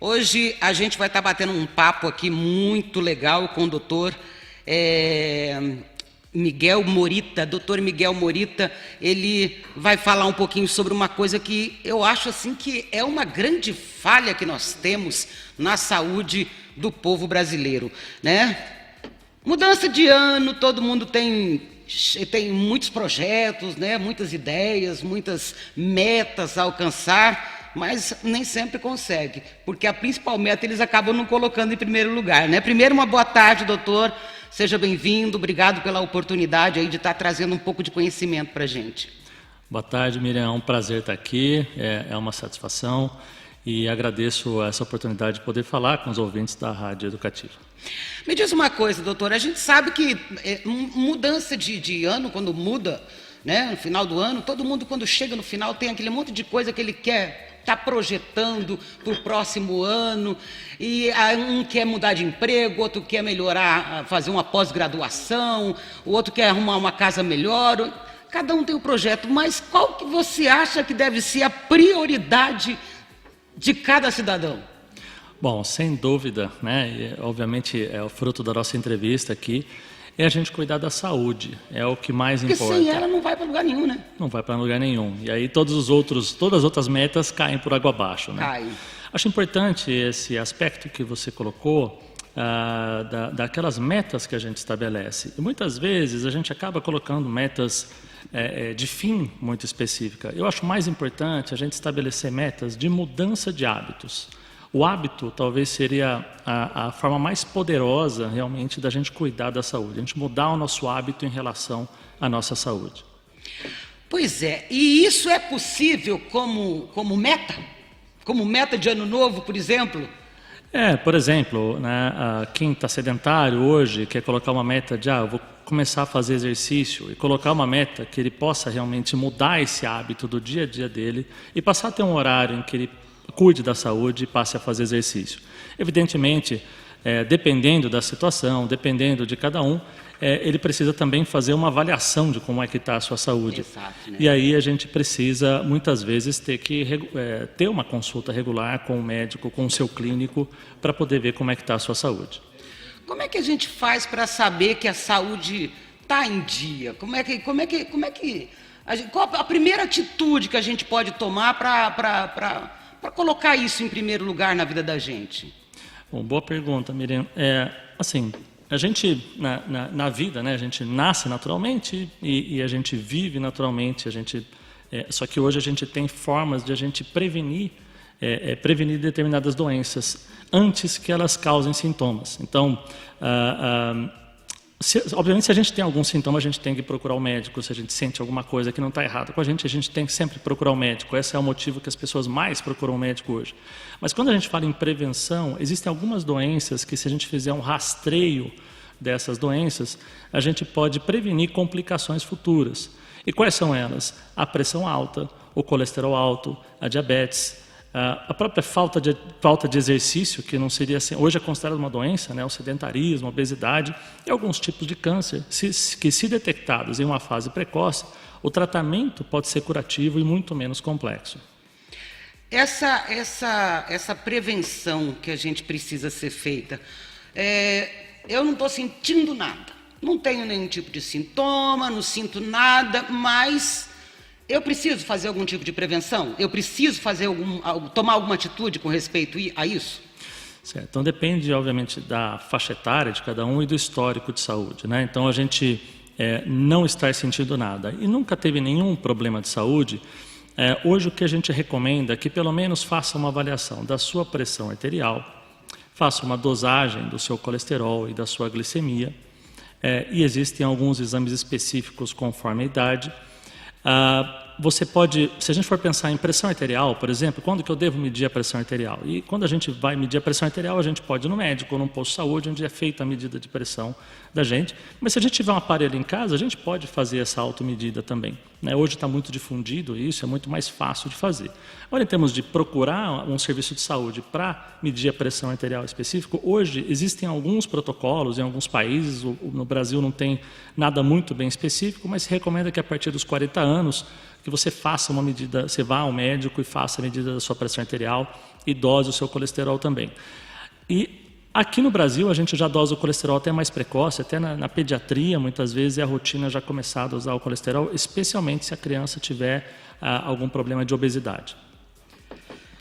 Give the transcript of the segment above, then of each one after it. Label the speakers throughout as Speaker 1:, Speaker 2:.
Speaker 1: Hoje a gente vai estar batendo um papo aqui muito legal com o doutor Miguel Morita. Doutor Miguel Morita, ele vai falar um pouquinho sobre uma coisa que eu acho assim que é uma grande falha que nós temos na saúde do povo brasileiro, né? Mudança de ano, todo mundo tem muitos projetos, né? Muitas ideias, muitas metas a alcançar, mas nem sempre consegue, porque a principal meta eles acabam não colocando em primeiro lugar, né? Primeiro, uma boa tarde, doutor, seja bem-vindo, obrigado pela oportunidade aí de estar trazendo um pouco de conhecimento para a gente.
Speaker 2: Boa tarde, Miriam, é um prazer estar aqui, é uma satisfação e agradeço essa oportunidade de poder falar com os ouvintes da Rádio Educativa.
Speaker 1: Me diz uma coisa, doutor, a gente sabe que mudança de ano, quando muda, né, no final do ano, todo mundo quando chega no final tem aquele monte de coisa que ele quer estar projetando para o próximo ano, e um quer mudar de emprego, outro quer melhorar, fazer uma pós-graduação, o outro quer arrumar uma casa melhor, cada um tem um projeto, mas qual que você acha que deve ser a prioridade de cada cidadão?
Speaker 2: Bom, sem dúvida, né, e, obviamente é o fruto da nossa entrevista aqui, é a gente cuidar da saúde, é o que mais importa.
Speaker 1: Porque sem ela não vai para lugar nenhum, né?
Speaker 2: Não vai para lugar nenhum. E aí todas as outras metas caem por água abaixo, né?
Speaker 1: Cai.
Speaker 2: Acho importante esse aspecto que você colocou, daquelas metas que a gente estabelece. E muitas vezes a gente acaba colocando metas de fim muito específica. Eu acho mais importante a gente estabelecer metas de mudança de hábitos. O hábito talvez seria a forma mais poderosa realmente da gente cuidar da saúde, a gente mudar o nosso hábito em relação à nossa saúde.
Speaker 1: Pois é, e isso é possível como meta? Como meta de ano novo, por exemplo?
Speaker 2: Por exemplo, né, quem está sedentário hoje quer colocar uma meta de eu vou começar a fazer exercício e colocar uma meta que ele possa realmente mudar esse hábito do dia a dia dele e passar a ter um horário em que ele cuide da saúde e passe a fazer exercício. Evidentemente, dependendo da situação, dependendo de cada um, ele precisa também fazer uma avaliação de como é que está a sua saúde.
Speaker 1: Exato, né?
Speaker 2: E aí a gente precisa, muitas vezes, ter uma consulta regular com o médico, com o seu clínico, para poder ver como é que está a sua saúde.
Speaker 1: Como é que a gente faz para saber que a saúde está em dia? Qual a primeira atitude que a gente pode tomar para colocar isso em primeiro lugar na vida da gente?
Speaker 2: Bom, boa pergunta, Miriam. Assim, a gente, na vida, né, a gente nasce naturalmente e a gente vive naturalmente, só que hoje a gente tem formas de a gente prevenir determinadas doenças antes que elas causem sintomas. Então, obviamente, se a gente tem algum sintoma, a gente tem que procurar o médico. Se a gente sente alguma coisa que não está errada com a gente tem que sempre procurar o médico. Esse é o motivo que as pessoas mais procuram o médico hoje. Mas quando a gente fala em prevenção, existem algumas doenças que, se a gente fizer um rastreio dessas doenças, a gente pode prevenir complicações futuras. E quais são elas? A pressão alta, o colesterol alto, a diabetes, a própria falta de exercício, que não seria assim, hoje é considerada uma doença, né, o sedentarismo, a obesidade e alguns tipos de câncer, que se detectados em uma fase precoce, o tratamento pode ser curativo e muito menos complexo.
Speaker 1: Essa prevenção que a gente precisa ser feita, eu não estou sentindo nada, não tenho nenhum tipo de sintoma, não sinto nada, mas eu preciso fazer algum tipo de prevenção? Eu preciso tomar alguma atitude com respeito a isso?
Speaker 2: Certo. Então depende, obviamente, da faixa etária de cada um e do histórico de saúde, né? Então a gente não estar sentindo nada e nunca teve nenhum problema de saúde, hoje o que a gente recomenda é que pelo menos faça uma avaliação da sua pressão arterial, faça uma dosagem do seu colesterol e da sua glicemia, e existem alguns exames específicos conforme a idade. Você pode, se a gente for pensar em pressão arterial, por exemplo, quando que eu devo medir a pressão arterial? E quando a gente vai medir a pressão arterial, a gente pode ir no médico ou num posto de saúde, onde é feita a medida de pressão da gente. Mas se a gente tiver um aparelho em casa, a gente pode fazer essa automedida também. né? Hoje está muito difundido isso, é muito mais fácil de fazer. Agora, em termos de procurar um serviço de saúde para medir a pressão arterial específico, hoje existem alguns protocolos em alguns países, no Brasil não tem nada muito bem específico, mas se recomenda que a partir dos 40 anos que você faça uma medida, você vá ao médico e faça a medida da sua pressão arterial e dose o seu colesterol também. E aqui no Brasil, a gente já dosa o colesterol até mais precoce, até na pediatria, muitas vezes é a rotina já começada a usar o colesterol, especialmente se a criança tiver algum problema de obesidade.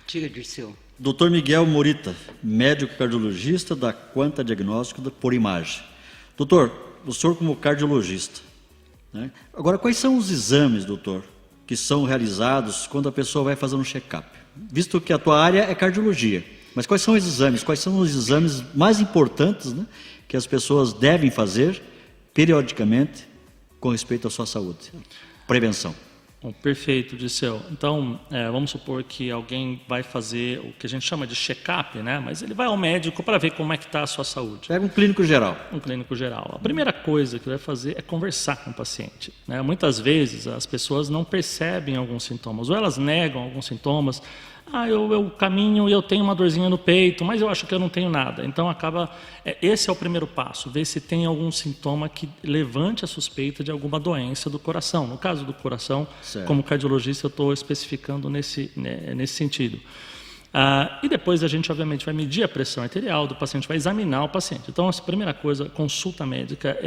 Speaker 1: Diga, Dirceu.
Speaker 3: Dr. Miguel Morita, médico cardiologista da Quanta Diagnóstico por Imagem. Doutor, o senhor como cardiologista, né? Agora, quais são os exames, doutor, que são realizados quando a pessoa vai fazer um check-up? Visto que a tua área é cardiologia, mas quais são os exames? Quais são os exames mais importantes, né, que as pessoas devem fazer periodicamente com respeito à sua saúde? Prevenção.
Speaker 2: Bom, perfeito, Dirceu. Então, vamos supor que alguém vai fazer o que a gente chama de check-up, né? Mas ele vai ao médico para ver como é que está a sua saúde.
Speaker 3: Pega um clínico geral.
Speaker 2: Um clínico geral. A primeira coisa que vai fazer é conversar com o paciente, né? Muitas vezes as pessoas não percebem alguns sintomas, ou elas negam alguns sintomas. Eu caminho e eu tenho uma dorzinha no peito, mas eu acho que eu não tenho nada. Então, esse é o primeiro passo, ver se tem algum sintoma que levante a suspeita de alguma doença do coração. No caso do coração, certo, como cardiologista, eu estou especificando nesse sentido. E depois a gente, obviamente, vai medir a pressão arterial do paciente, vai examinar o paciente. Então, a primeira coisa, consulta médica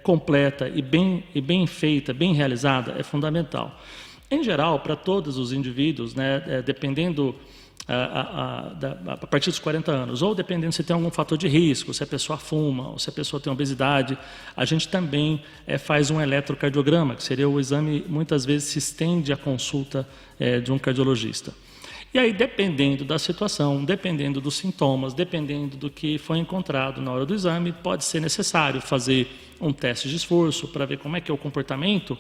Speaker 2: completa e bem feita, bem realizada, é fundamental. Em geral, para todos os indivíduos, né, dependendo a partir dos 40 anos, ou dependendo se tem algum fator de risco, se a pessoa fuma, ou se a pessoa tem obesidade, a gente também faz um eletrocardiograma, que seria o exame, muitas vezes se estende a consulta de um cardiologista. E aí, dependendo da situação, dependendo dos sintomas, dependendo do que foi encontrado na hora do exame, pode ser necessário fazer um teste de esforço para ver como é que é o comportamento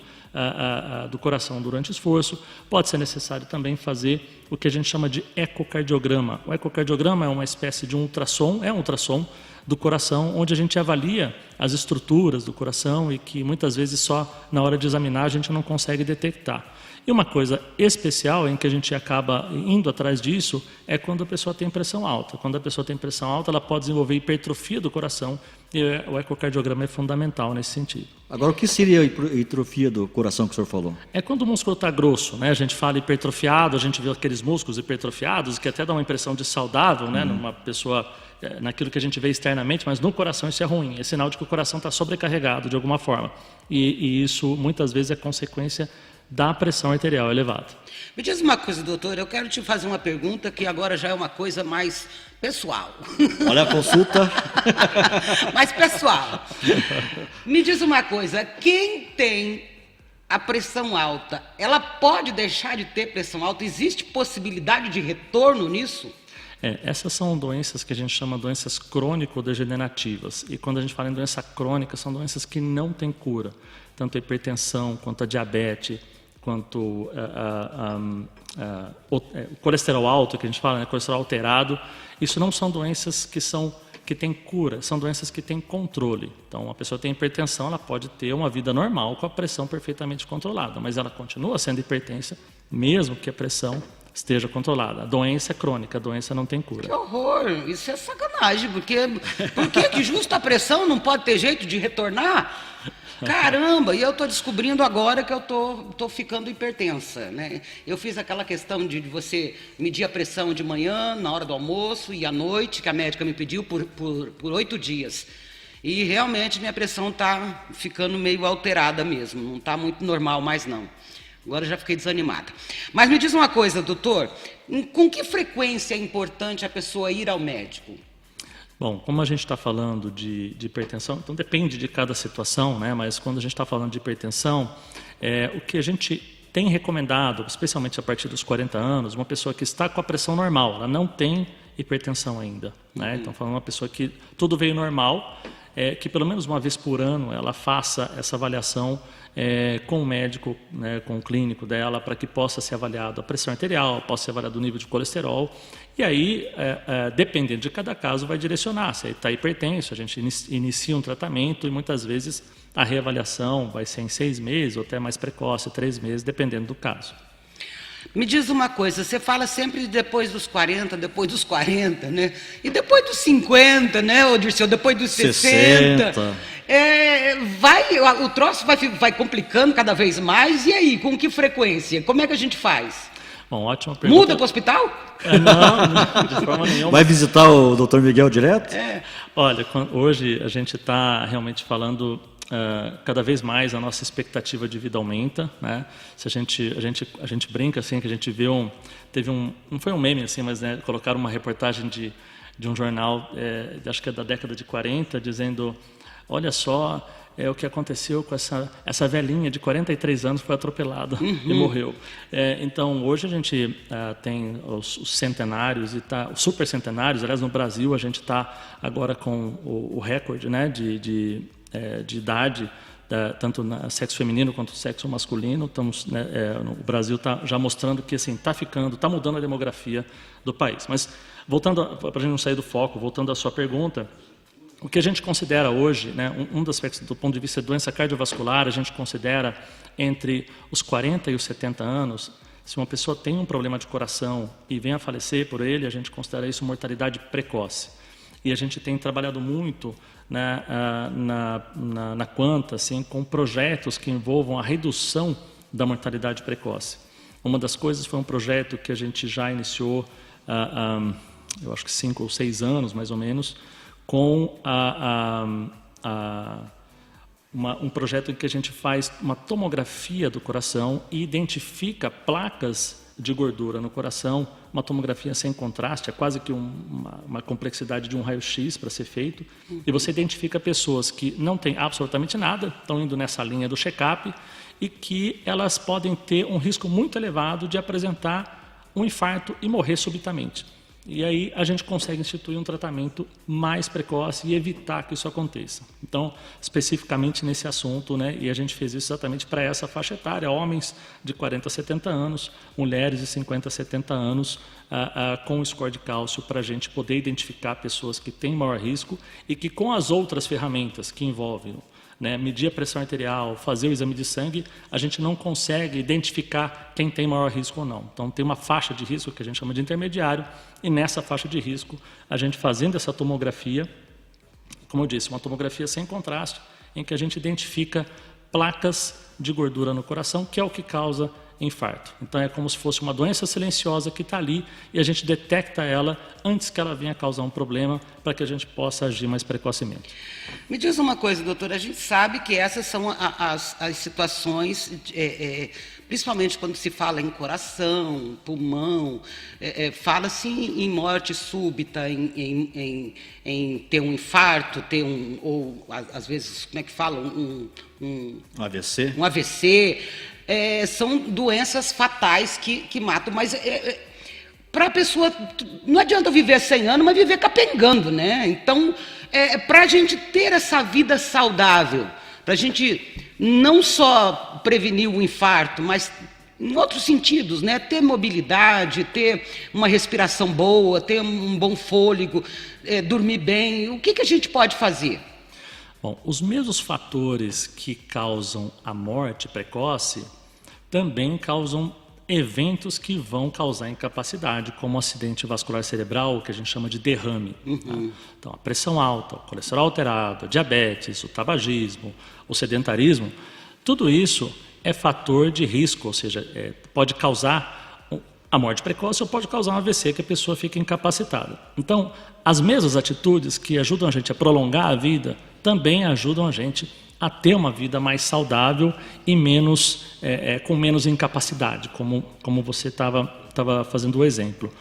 Speaker 2: do coração durante o esforço. Pode ser necessário também fazer o que a gente chama de ecocardiograma. O ecocardiograma é uma espécie de um ultrassom do coração, onde a gente avalia as estruturas do coração e que muitas vezes só na hora de examinar a gente não consegue detectar. E uma coisa especial em que a gente acaba indo atrás disso é quando a pessoa tem pressão alta. Quando a pessoa tem pressão alta, ela pode desenvolver hipertrofia do coração e o ecocardiograma é fundamental nesse sentido.
Speaker 3: Agora, o que seria a hipertrofia do coração que o senhor falou?
Speaker 2: É quando o músculo está grosso, né? A gente fala hipertrofiado, a gente vê aqueles músculos hipertrofiados que até dá uma impressão de saudável, né? Numa pessoa, naquilo que a gente vê externamente, mas no coração isso é ruim. É sinal de que o coração está sobrecarregado de alguma forma. E isso muitas vezes é consequência da pressão arterial elevada.
Speaker 1: Me diz uma coisa, doutor, eu quero te fazer uma pergunta que agora já é uma coisa mais pessoal.
Speaker 3: Olha a consulta.
Speaker 1: Mais pessoal. Me diz uma coisa, quem tem a pressão alta, ela pode deixar de ter pressão alta? Existe possibilidade de retorno nisso?
Speaker 2: Essas são doenças que a gente chama de doenças crônico-degenerativas. E quando a gente fala em doença crônica, são doenças que não têm cura. Tanto a hipertensão, quanto a diabetes, quanto o colesterol alto, que a gente fala, né, colesterol alterado. Isso não são doenças que têm cura, são doenças que têm controle. Então, a pessoa tem hipertensão, ela pode ter uma vida normal com a pressão perfeitamente controlada, mas ela continua sendo hipertensa, mesmo que a pressão esteja controlada. A doença é crônica, a doença não tem cura.
Speaker 1: Que horror! Isso é sacanagem, porque por que justo a pressão não pode ter jeito de retornar? Caramba, e eu estou descobrindo agora que eu tô ficando hipertensa, né? Eu fiz aquela questão de você medir a pressão de manhã, na hora do almoço e à noite, que a médica me pediu por 8 dias. E realmente minha pressão está ficando meio alterada mesmo, não está muito normal mais não. Agora eu já fiquei desanimada. Mas me diz uma coisa, doutor, com que frequência é importante a pessoa ir ao médico?
Speaker 2: Bom, como a gente está falando de hipertensão, então depende de cada situação, né? Mas quando a gente está falando de hipertensão, o que a gente tem recomendado, especialmente a partir dos 40 anos, uma pessoa que está com a pressão normal, ela não tem hipertensão ainda, né? Então, falando uma pessoa que tudo veio normal, que pelo menos uma vez por ano ela faça essa avaliação com o médico, né, com o clínico dela, para que possa ser avaliado a pressão arterial, possa ser avaliado o nível de colesterol. E aí, dependendo de cada caso, vai direcionar. Se está hipertenso, a gente inicia um tratamento e muitas vezes a reavaliação vai ser em 6 meses ou até mais precoce, 3 meses, dependendo do caso.
Speaker 1: Me diz uma coisa, você fala sempre depois dos 40, né? E depois dos 50, né, Dirceu? Depois dos 60. O troço vai complicando cada vez mais, e aí, com que frequência? Como é que a gente faz?
Speaker 2: Bom, ótima pergunta.
Speaker 1: Muda para o hospital?
Speaker 2: Não, de forma nenhuma.
Speaker 3: Vai visitar o Dr. Miguel direto?
Speaker 2: Olha, hoje a gente está realmente falando cada vez mais a nossa expectativa de vida aumenta, né? Se a gente brinca assim que a gente vê não foi um meme assim, mas né, colocaram uma reportagem de um jornal, acho que é da década de 40, dizendo, olha só o que aconteceu com essa velhinha de 43 anos foi atropelada e morreu. Então hoje a gente tem os centenários e os super centenários. Aliás, no Brasil a gente está agora com o recorde, né, de idade, tanto no sexo feminino quanto no sexo masculino. O Brasil está já mostrando que assim, está mudando a demografia do país. Mas, voltando, para a gente não sair do foco, voltando à sua pergunta, o que a gente considera hoje, né, um dos aspectos do ponto de vista de doença cardiovascular, a gente considera entre os 40 e os 70 anos, se uma pessoa tem um problema de coração e vem a falecer por ele, a gente considera isso mortalidade precoce. E a gente tem trabalhado muito na Quanta, assim, com projetos que envolvam a redução da mortalidade precoce. Uma das coisas foi um projeto que a gente já iniciou, eu acho que 5 ou 6 anos, mais ou menos, com um projeto em que a gente faz uma tomografia do coração e identifica placas de gordura no coração, uma tomografia sem contraste, é quase que uma complexidade de um raio-x para ser feito, e você identifica pessoas que não têm absolutamente nada, estão indo nessa linha do check-up, e que elas podem ter um risco muito elevado de apresentar um infarto e morrer subitamente. E aí a gente consegue instituir um tratamento mais precoce e evitar que isso aconteça. Então, especificamente nesse assunto, né, e a gente fez isso exatamente para essa faixa etária, homens de 40 a 70 anos, mulheres de 50 a 70 anos, com score de cálcio, para a gente poder identificar pessoas que têm maior risco e que com as outras ferramentas que envolvem, né, medir a pressão arterial, fazer o exame de sangue, a gente não consegue identificar quem tem maior risco ou não. Então, tem uma faixa de risco que a gente chama de intermediário, e nessa faixa de risco, a gente fazendo essa tomografia, como eu disse, uma tomografia sem contraste, em que a gente identifica placas de gordura no coração, que é o que causa infarto. Então, é como se fosse uma doença silenciosa que está ali e a gente detecta ela antes que ela venha causar um problema, para que a gente possa agir mais precocemente.
Speaker 1: Me diz uma coisa, doutor, a gente sabe que essas são as situações, principalmente quando se fala em coração, pulmão, fala-se em morte súbita, em ter um infarto, ou às vezes, como é que fala? Um
Speaker 3: AVC?
Speaker 1: Um AVC. São doenças fatais que matam, mas para a pessoa, não adianta viver 100 anos, mas viver capengando, né? Então, para a gente ter essa vida saudável, para a gente não só prevenir o infarto, mas em outros sentidos, né? Ter mobilidade, ter uma respiração boa, ter um bom fôlego, dormir bem, o que a gente pode fazer?
Speaker 2: Bom, os mesmos fatores que causam a morte precoce também causam eventos que vão causar incapacidade, como o acidente vascular cerebral, que a gente chama de derrame. Tá? Então, a pressão alta, o colesterol alterado, a diabetes, o tabagismo, o sedentarismo, tudo isso é fator de risco, ou seja, pode causar a morte precoce ou pode causar um AVC, que a pessoa fica incapacitada. Então, as mesmas atitudes que ajudam a gente a prolongar a vida também ajudam a gente a ter uma vida mais saudável e com menos incapacidade, como você estava fazendo o exemplo.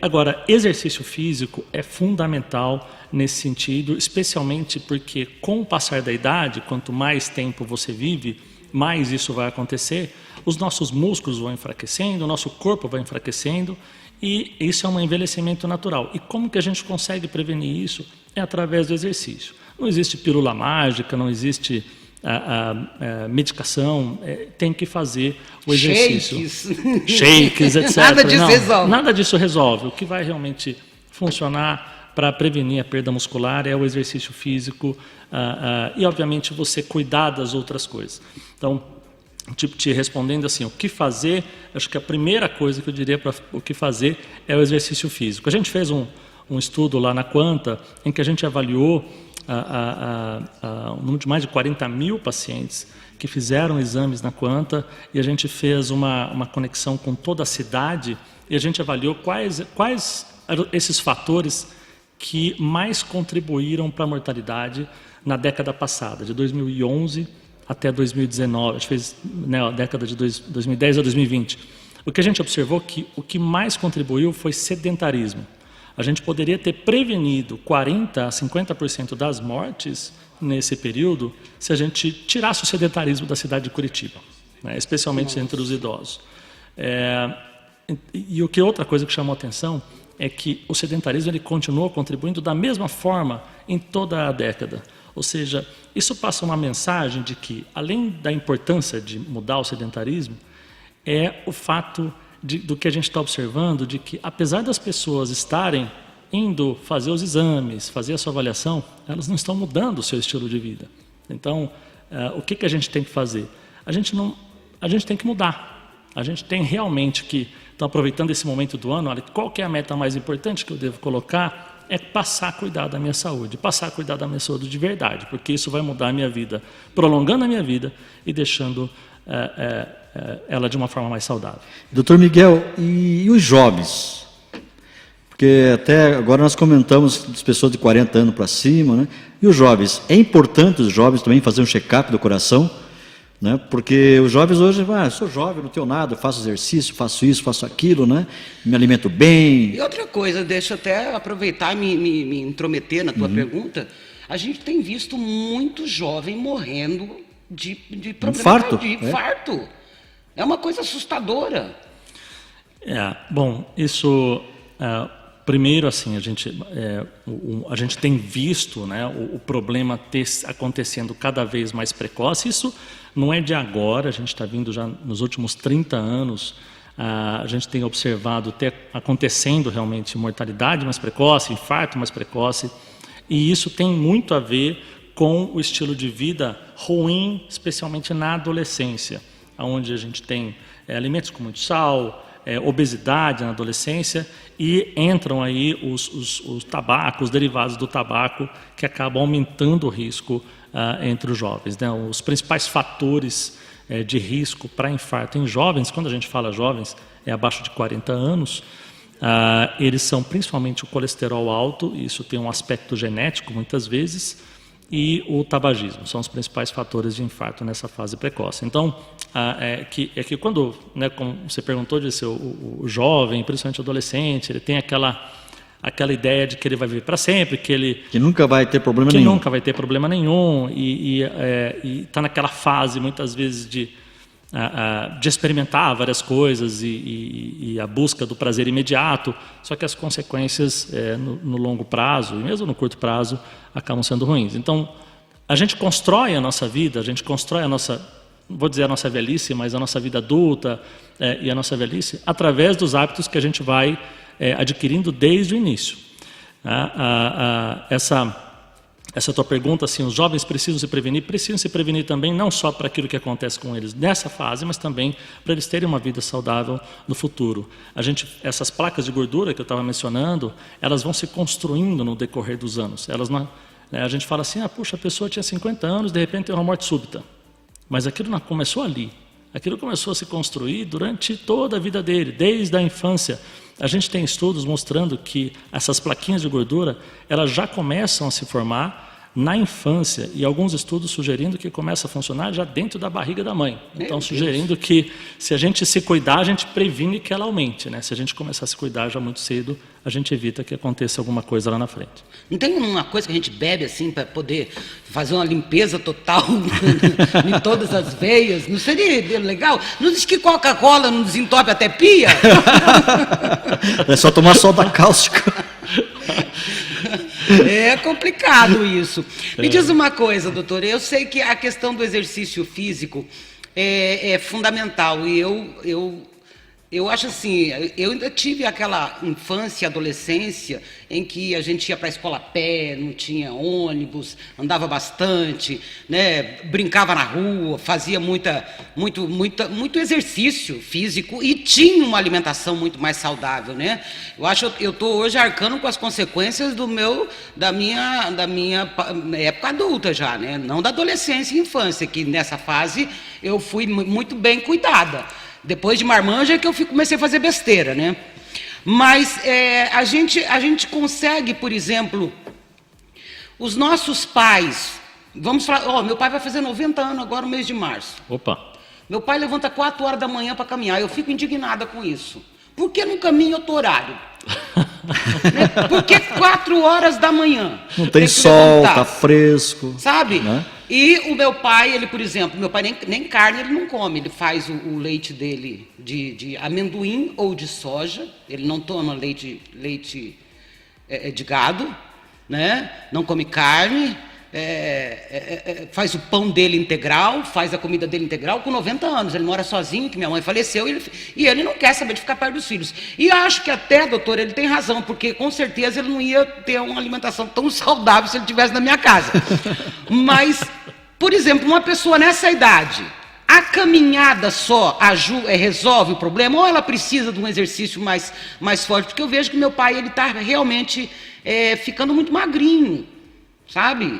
Speaker 2: Agora, exercício físico é fundamental nesse sentido, especialmente porque com o passar da idade, quanto mais tempo você vive, mais isso vai acontecer, os nossos músculos vão enfraquecendo, o nosso corpo vai enfraquecendo, e isso é um envelhecimento natural. E como que a gente consegue prevenir isso? É através do exercício. Não existe pílula mágica, não existe medicação, tem que fazer o exercício. Shakes, etc.
Speaker 1: Nada disso resolve.
Speaker 2: Nada disso resolve. O que vai realmente funcionar para prevenir a perda muscular é o exercício físico e, obviamente, você cuidar das outras coisas. Então, te respondendo assim, o que fazer, acho que a primeira coisa que eu diria para o que fazer é o exercício físico. A gente fez um estudo lá na Quanta, em que a gente avaliou um número de mais de 40 mil pacientes que fizeram exames na Quanta, e a gente fez uma conexão com toda a cidade, e a gente avaliou quais eram esses fatores que mais contribuíram para a mortalidade na década passada, de 2011 até 2019, a gente fez, né, a década de 2010 a 2020. O que a gente observou que o que mais contribuiu foi sedentarismo. A gente poderia ter prevenido 40% a 50% das mortes nesse período se a gente tirasse o sedentarismo da cidade de Curitiba, né, especialmente entre os idosos. E outra coisa que chamou a atenção é que o sedentarismo ele continuou contribuindo da mesma forma em toda a década. Ou seja, isso passa uma mensagem de que, além da importância de mudar o sedentarismo, é o fato do que a gente está observando, de que, apesar das pessoas estarem indo fazer os exames, fazer a sua avaliação, elas não estão mudando o seu estilo de vida. Então, o que a gente tem que fazer? A gente tem que mudar. A gente tem realmente que, então, aproveitando esse momento do ano, olha, qual que é a meta mais importante que eu devo colocar? É passar a cuidar da minha saúde, passar a cuidar da minha saúde de verdade, porque isso vai mudar a minha vida, prolongando a minha vida e deixando ela de uma forma mais saudável.
Speaker 3: Doutor Miguel, e os jovens? Porque até agora nós comentamos das pessoas de 40 anos para cima, né? E os jovens? É importante os jovens também fazer um check-up do coração? Né? Porque os jovens hoje, sou jovem, não tenho nada, faço exercício, faço isso, faço aquilo, né? Me alimento bem.
Speaker 1: E outra coisa, deixa eu até aproveitar e me intrometer na tua pergunta. A gente tem visto muito jovem morrendo de problema de infarto. É uma coisa assustadora.
Speaker 2: Bom, isso... primeiro, assim, a gente tem visto, né, o problema acontecendo cada vez mais precoce. Isso não é de agora, a gente está vindo já nos últimos 30 anos, a gente tem observado acontecendo realmente mortalidade mais precoce, infarto mais precoce, e isso tem muito a ver com o estilo de vida ruim, especialmente na adolescência, onde a gente tem alimentos com muito sal, obesidade na adolescência, e entram aí os tabacos, os derivados do tabaco, que acabam aumentando o risco entre os jovens, né? Os principais fatores de risco para infarto em jovens, quando a gente fala jovens, é abaixo de 40 anos, eles são principalmente o colesterol alto, e isso tem um aspecto genético muitas vezes, e o tabagismo, são os principais fatores de infarto nessa fase precoce. Então, é que quando, né, como você perguntou, de ser o jovem, principalmente o adolescente, ele tem aquela ideia de que ele vai viver para sempre, que
Speaker 3: nunca vai ter problema nenhum.
Speaker 2: Que nunca vai ter problema nenhum, e está naquela fase, muitas vezes, de experimentar várias coisas e a busca do prazer imediato, só que as consequências no longo prazo, e mesmo no curto prazo, acabam sendo ruins. Então, a gente constrói a nossa vida, a gente constrói a nossa, vou dizer a nossa velhice, mas a nossa vida adulta e a nossa velhice, através dos hábitos que a gente vai adquirindo desde o início. Essa tua pergunta, assim, os jovens precisam se prevenir também, não só para aquilo que acontece com eles nessa fase, mas também para eles terem uma vida saudável no futuro. Essas placas de gordura que eu estava mencionando, elas vão se construindo no decorrer dos anos. A gente fala assim, puxa, a pessoa tinha 50 anos, de repente tem uma morte súbita. Mas aquilo não começou ali. Aquilo começou a se construir durante toda a vida dele, desde a infância. A gente tem estudos mostrando que essas plaquinhas de gordura, elas já começam a se formar na infância, e alguns estudos sugerindo que começa a funcionar já dentro da barriga da mãe. Então, sugerindo que se a gente se cuidar, a gente previne que ela aumente, né? Se a gente começar a se cuidar já muito cedo, a gente evita que aconteça alguma coisa lá na frente.
Speaker 1: Não tem uma coisa que a gente bebe assim para poder fazer uma limpeza total em todas as veias? Não seria legal? Não diz que Coca-Cola não desentope até pia?
Speaker 3: É só tomar soda cáustica.
Speaker 1: É complicado isso. Me diz uma coisa, doutor, eu sei que a questão do exercício físico é fundamental, e eu Eu acho assim, eu ainda tive aquela infância e adolescência em que a gente ia para a escola a pé, não tinha ônibus, andava bastante, né, brincava na rua, fazia muito exercício físico e tinha uma alimentação muito mais saudável, né? Eu acho que eu estou hoje arcando com as consequências da minha época adulta já, né? Não da adolescência e infância, que nessa fase eu fui muito bem cuidada. Depois de marmanja é que eu comecei a fazer besteira, né? Mas a gente consegue, por exemplo, os nossos pais, vamos falar, meu pai vai fazer 90 anos agora no mês de março.
Speaker 2: Opa!
Speaker 1: Meu pai levanta 4 horas da manhã para caminhar, eu fico indignada com isso. Por que não caminha outro horário? Né? Por que 4 horas da manhã?
Speaker 3: Não tem sol, tá fresco.
Speaker 1: Sabe?
Speaker 3: Né?
Speaker 1: E o meu pai, ele, por exemplo, meu pai nem carne ele não come, ele faz o leite dele de amendoim ou de soja, ele não toma leite de gado, né? Não come carne, faz o pão dele integral, faz a comida dele integral com 90 anos, ele mora sozinho, que minha mãe faleceu, e ele não quer saber de ficar perto dos filhos. E acho que até, doutor, ele tem razão, porque com certeza ele não ia ter uma alimentação tão saudável se ele estivesse na minha casa. Mas, por exemplo, uma pessoa nessa idade, a caminhada só resolve o problema, ou ela precisa de um exercício mais forte? Porque eu vejo que meu pai ele está realmente ficando muito magrinho, sabe?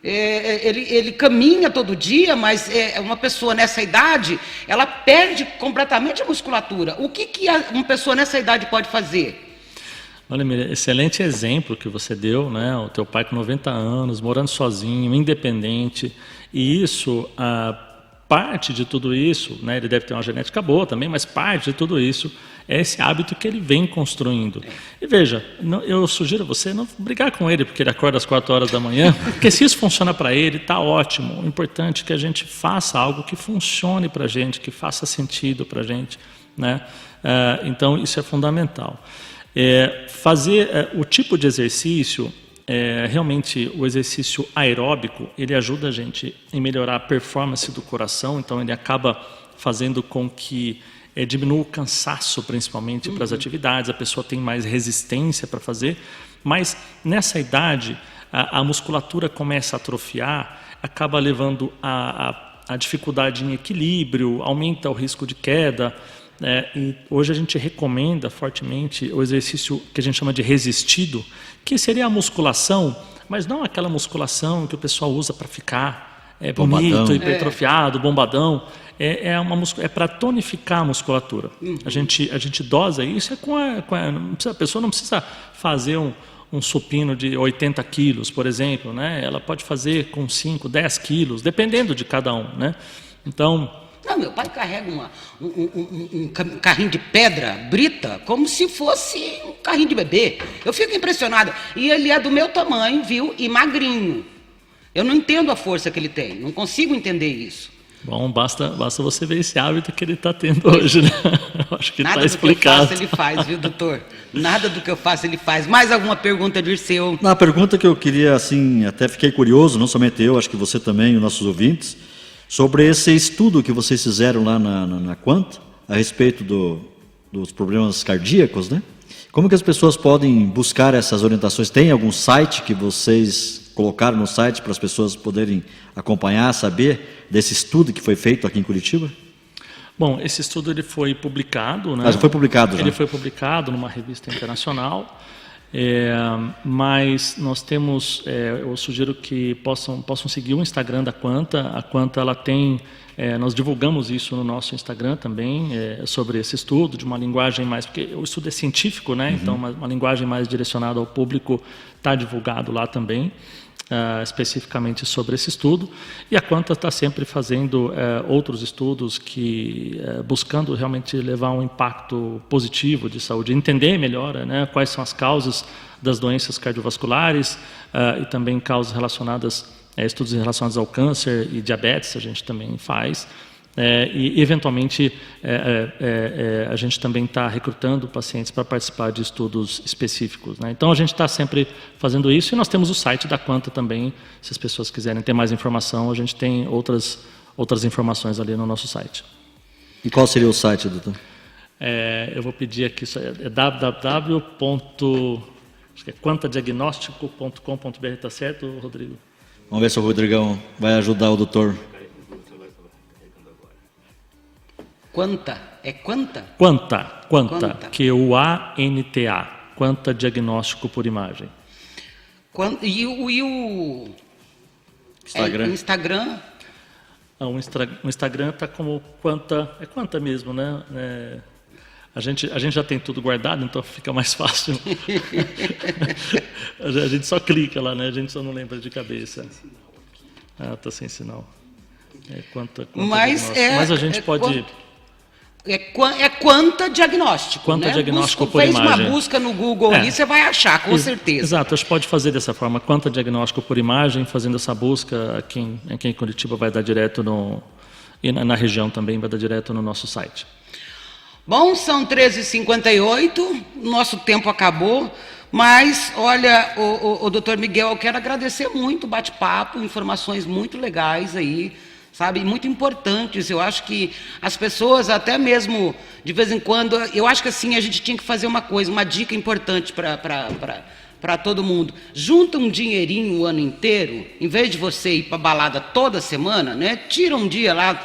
Speaker 1: Ele caminha todo dia, mas uma pessoa nessa idade, ela perde completamente a musculatura. O que uma pessoa nessa idade pode fazer?
Speaker 2: Olha, Miriam, excelente exemplo que você deu, né? O teu pai com 90 anos, morando sozinho, independente, e isso, parte de tudo isso, né? Ele deve ter uma genética boa também, mas parte de tudo isso é esse hábito que ele vem construindo. E veja, eu sugiro a você não brigar com ele porque ele acorda às 4 horas da manhã, porque se isso funciona para ele, está ótimo. O importante é que a gente faça algo que funcione para a gente, que faça sentido para a gente, né? Então, isso é fundamental. Fazer o tipo de exercício, realmente o exercício aeróbico, ele ajuda a gente em melhorar a performance do coração, então ele acaba fazendo com que diminua o cansaço, principalmente para as atividades, a pessoa tem mais resistência para fazer, mas nessa idade a musculatura começa a atrofiar, acaba levando a dificuldade em equilíbrio, aumenta o risco de queda. E hoje a gente recomenda fortemente o exercício que a gente chama de resistido, que seria a musculação, mas não aquela musculação que o pessoal usa para ficar bonito, hipertrofiado, bombadão. É para tonificar a musculatura. A gente dosa isso, a pessoa não precisa fazer um supino de 80 quilos, por exemplo, né? Ela pode fazer com 5, 10 quilos, dependendo de cada um, né? Então...
Speaker 1: Não, meu pai carrega um carrinho de pedra brita como se fosse um carrinho de bebê. Eu fico impressionada. E ele é do meu tamanho, viu? E magrinho. Eu não entendo a força que ele tem. Não consigo entender isso.
Speaker 2: Bom, basta você ver esse hábito que ele está tendo hoje, né? Eu acho que está explicado.
Speaker 1: Nada do que eu faço ele faz, viu, doutor? Nada do que eu faço ele faz. Mais alguma pergunta, Dirceu?
Speaker 3: Na pergunta que eu queria, assim, até fiquei curioso, não somente eu, acho que você também, os nossos ouvintes, sobre esse estudo que vocês fizeram lá na Quanta, a respeito dos problemas cardíacos, né? Como que as pessoas podem buscar essas orientações? Tem algum site que vocês colocaram no site para as pessoas poderem acompanhar, saber desse estudo que foi feito aqui em Curitiba?
Speaker 2: Bom, esse estudo ele foi publicado, né?
Speaker 3: Já foi publicado já.
Speaker 2: Ele foi publicado numa revista internacional, mas nós temos, eu sugiro que possam seguir o Instagram da Quanta. A Quanta ela tem, nós divulgamos isso no nosso Instagram também, sobre esse estudo, de uma linguagem mais, porque o estudo é científico, né? Então uma linguagem mais direcionada ao público está divulgado lá também. Especificamente sobre esse estudo, e a Quanta está sempre fazendo outros estudos buscando realmente levar um impacto positivo de saúde, entender melhor, né, quais são as causas das doenças cardiovasculares e também causas relacionadas, estudos relacionados ao câncer e diabetes a gente também faz. E eventualmente a gente também está recrutando pacientes para participar de estudos específicos, né? Então a gente está sempre fazendo isso, e nós temos o site da Quanta também. Se as pessoas quiserem ter mais informação, a gente tem outras informações ali no nosso site.
Speaker 3: E qual seria o site, doutor?
Speaker 2: Eu vou pedir aqui, é www.quantadiagnóstico.com.br, está certo, Rodrigo?
Speaker 3: Vamos ver se o Rodrigão vai ajudar o doutor.
Speaker 1: Quanta? É quanta?
Speaker 2: Quanta,
Speaker 1: Quanta.
Speaker 2: Q-U-A-N-T-A, Quanta Diagnóstico por Imagem.
Speaker 1: E o
Speaker 3: Instagram?
Speaker 1: Instagram?
Speaker 2: O Instagram está como Quanta, é Quanta mesmo, né? A gente já tem tudo guardado, então fica mais fácil. A gente só clica lá, né? A gente só não lembra de cabeça. Está sem sinal. Quanta
Speaker 1: Mas
Speaker 2: a gente pode...
Speaker 1: É Quanta Diagnóstico.
Speaker 2: Quanta
Speaker 1: né?
Speaker 2: Diagnóstico por
Speaker 1: fez
Speaker 2: imagem.
Speaker 1: Fez uma busca no Google ali, você vai achar, com certeza.
Speaker 2: Exato, a gente pode fazer dessa forma. Quanta Diagnóstico por Imagem, fazendo essa busca, aqui em Curitiba vai dar direto e na região também vai dar direto no nosso site.
Speaker 1: Bom, são 13h58, nosso tempo acabou, mas, olha, o doutor Miguel, eu quero agradecer muito o bate-papo, informações muito legais aí, sabe, muito importantes. Eu acho que as pessoas, até mesmo, de vez em quando, eu acho que assim, a gente tinha que fazer uma dica importante para todo mundo. Junta um dinheirinho o ano inteiro, em vez de você ir para balada toda semana, né, tira um dia lá,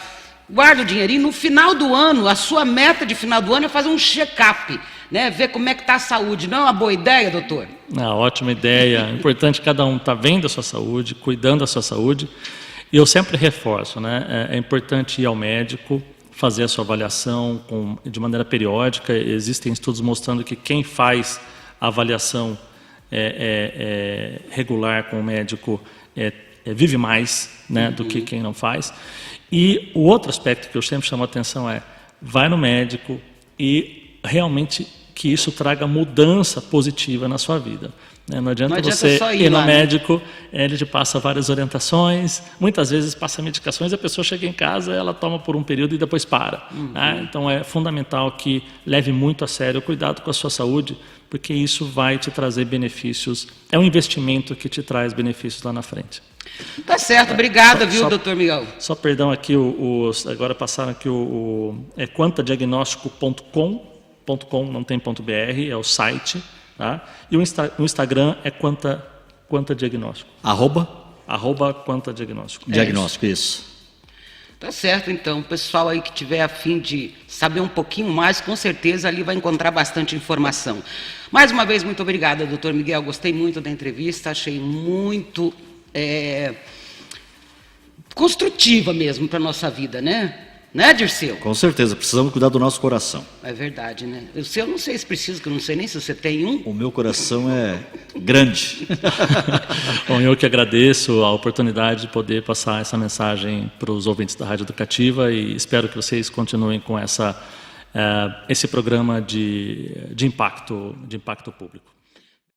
Speaker 1: guarda o dinheirinho, no final do ano, a sua meta de final do ano é fazer um check-up, né? Ver como é que está a saúde. Não é uma boa ideia, doutor?
Speaker 2: Ótima ideia. É importante cada um estar vendo a sua saúde, cuidando da sua saúde. E eu sempre reforço, né? É importante ir ao médico, fazer a sua avaliação de maneira periódica. Existem estudos mostrando que quem faz a avaliação regular com o médico vive mais, né, do que quem não faz. E o outro aspecto que eu sempre chamo a atenção vai no médico e realmente que isso traga mudança positiva na sua vida. Não adianta você ir no médico, ele te passa várias orientações, muitas vezes passa medicações, a pessoa chega em casa, ela toma por um período e depois para. Então é fundamental que leve muito a sério o cuidado com a sua saúde, porque isso vai te trazer benefícios, é um investimento que te traz benefícios lá na frente.
Speaker 1: Tá certo, obrigada, viu, doutor Miguel?
Speaker 2: Só perdão aqui, agora passaram aqui quantadiagnóstico.com, não tem .br, é o site, tá? E o Instagram é Quanta Diagnóstico. @ Quanta Diagnóstico.
Speaker 3: Diagnóstico, isso.
Speaker 1: Tá certo, então, o pessoal aí que tiver a fim de saber um pouquinho mais, com certeza ali vai encontrar bastante informação. Mais uma vez, muito obrigada, doutor Miguel, gostei muito da entrevista, achei muito construtiva mesmo para a nossa vida, né? Né, Dirceu?
Speaker 3: Com certeza, precisamos cuidar do nosso coração.
Speaker 1: É verdade, né? O seu não sei se precisa, que eu não sei nem se você tem um.
Speaker 3: O meu coração é grande.
Speaker 2: Bom, eu que agradeço a oportunidade de poder passar essa mensagem para os ouvintes da Rádio Educativa e espero que vocês continuem com esse programa de impacto público.